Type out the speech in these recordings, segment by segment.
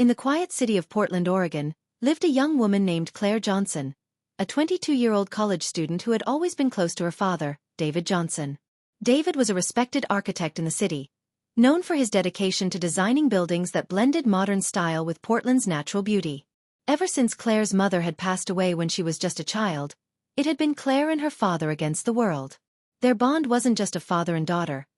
In the quiet city of Portland, Oregon, lived a young woman named Claire Johnson, a 22-year-old college student who had always been close to her father, David Johnson. David was a respected architect in the city, known for his dedication to designing buildings that blended modern style with Portland's natural beauty. Ever since Claire's mother had passed away when she was just a child, it had been Claire and her father against the world. Their bond wasn't just of father and daughter.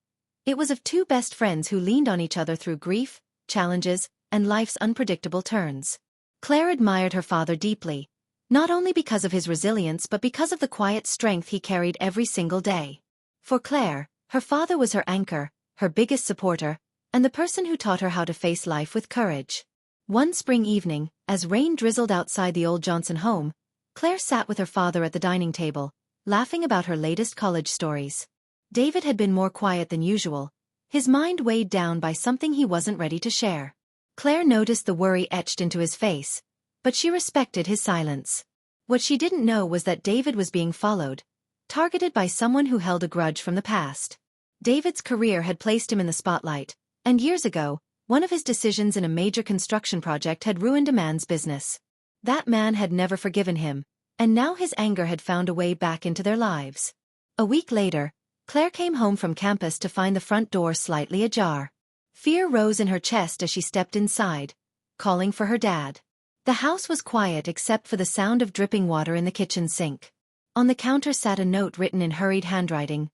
It was of two best friends who leaned on each other through grief, challenges, and life's unpredictable turns. Claire admired her father deeply, not only because of his resilience but because of the quiet strength he carried every single day. For Claire, her father was her anchor, her biggest supporter, and the person who taught her how to face life with courage. One spring evening, as rain drizzled outside the old Johnson home, Claire sat with her father at the dining table, laughing about her latest college stories. David had been more quiet than usual, his mind weighed down by something he wasn't ready to share. Claire noticed the worry etched into his face, but she respected his silence. What she didn't know was that David was being followed, targeted by someone who held a grudge from the past. David's career had placed him in the spotlight, and years ago, one of his decisions in a major construction project had ruined a man's business. That man had never forgiven him, and now his anger had found a way back into their lives. A week later, Claire came home from campus to find the front door slightly ajar. Fear rose in her chest as she stepped inside, calling for her dad. The house was quiet except for the sound of dripping water in the kitchen sink. On the counter sat a note written in hurried handwriting.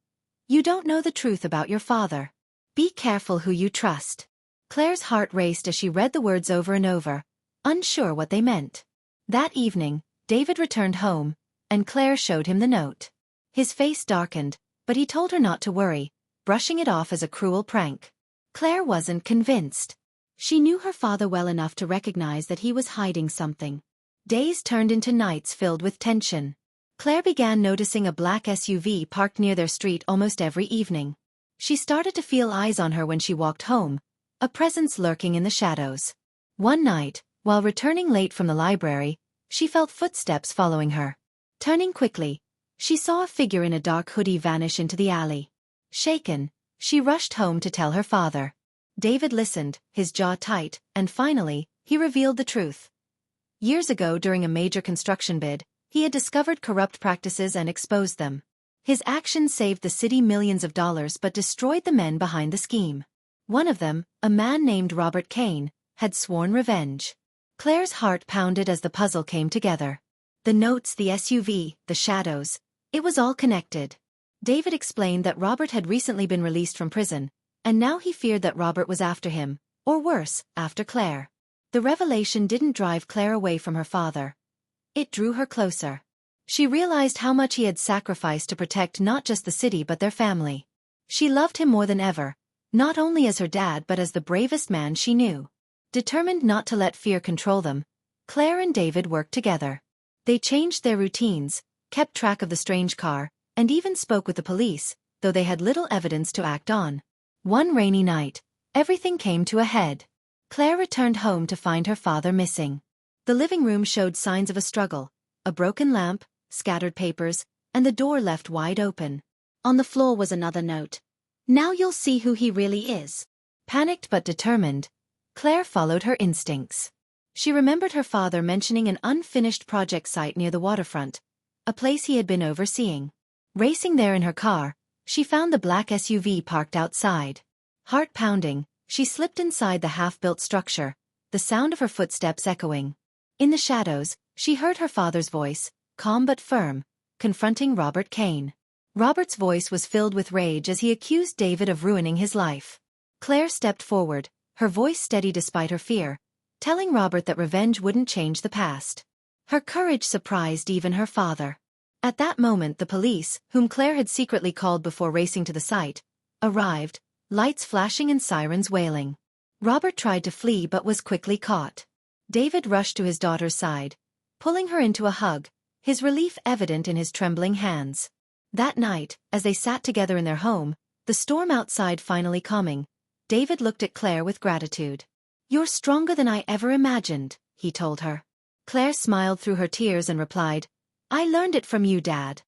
"You don't know the truth about your father. Be careful who you trust." Claire's heart raced as she read the words over and over, unsure what they meant. That evening, David returned home, and Claire showed him the note. His face darkened, but he told her not to worry, brushing it off as a cruel prank. Claire wasn't convinced. She knew her father well enough to recognize that he was hiding something. Days turned into nights filled with tension. Claire began noticing a black SUV parked near their street almost every evening. She started to feel eyes on her when she walked home, a presence lurking in the shadows. One night, while returning late from the library, she felt footsteps following her. Turning quickly, she saw a figure in a dark hoodie vanish into the alley. Shaken, she rushed home to tell her father. David listened, his jaw tight, and finally, he revealed the truth. Years ago during a major construction bid, he had discovered corrupt practices and exposed them. His actions saved the city millions of dollars but destroyed the men behind the scheme. One of them, a man named Robert Kane, had sworn revenge. Claire's heart pounded as the puzzle came together. The notes, the SUV, the shadows, it was all connected. David explained that Robert had recently been released from prison, and now he feared that Robert was after him, or worse, after Claire. The revelation didn't drive Claire away from her father. It drew her closer. She realized how much he had sacrificed to protect not just the city but their family. She loved him more than ever, not only as her dad but as the bravest man she knew. Determined not to let fear control them, Claire and David worked together. They changed their routines, kept track of the strange car, and even spoke with the police, though they had little evidence to act on. One rainy night, everything came to a head. Claire returned home to find her father missing. The living room showed signs of a struggle, a broken lamp, scattered papers, and the door left wide open. On the floor was another note. "Now you'll see who he really is." Panicked but determined, Claire followed her instincts. She remembered her father mentioning an unfinished project site near the waterfront, a place he had been overseeing. Racing there in her car, she found the black SUV parked outside. Heart pounding, she slipped inside the half-built structure, the sound of her footsteps echoing. In the shadows, she heard her father's voice, calm but firm, confronting Robert Kane. Robert's voice was filled with rage as he accused David of ruining his life. Claire stepped forward, her voice steady despite her fear, telling Robert that revenge wouldn't change the past. Her courage surprised even her father. At that moment the police, whom Claire had secretly called before racing to the site, arrived, lights flashing and sirens wailing. Robert tried to flee but was quickly caught. David rushed to his daughter's side, pulling her into a hug, his relief evident in his trembling hands. That night, as they sat together in their home, the storm outside finally calming, David looked at Claire with gratitude. "You're stronger than I ever imagined," he told her. Claire smiled through her tears and replied, "I learned it from you, Dad."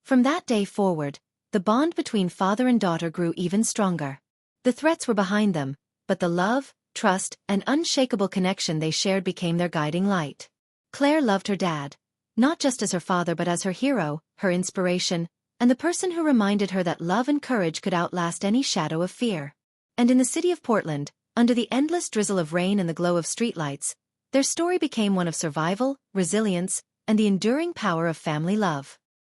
From that day forward, the bond between father and daughter grew even stronger. The threats were behind them, but the love, trust, and unshakable connection they shared became their guiding light. Claire loved her dad, not just as her father but as her hero, her inspiration, and the person who reminded her that love and courage could outlast any shadow of fear. And in the city of Portland, under the endless drizzle of rain and the glow of streetlights, their story became one of survival, resilience, and the enduring power of family love.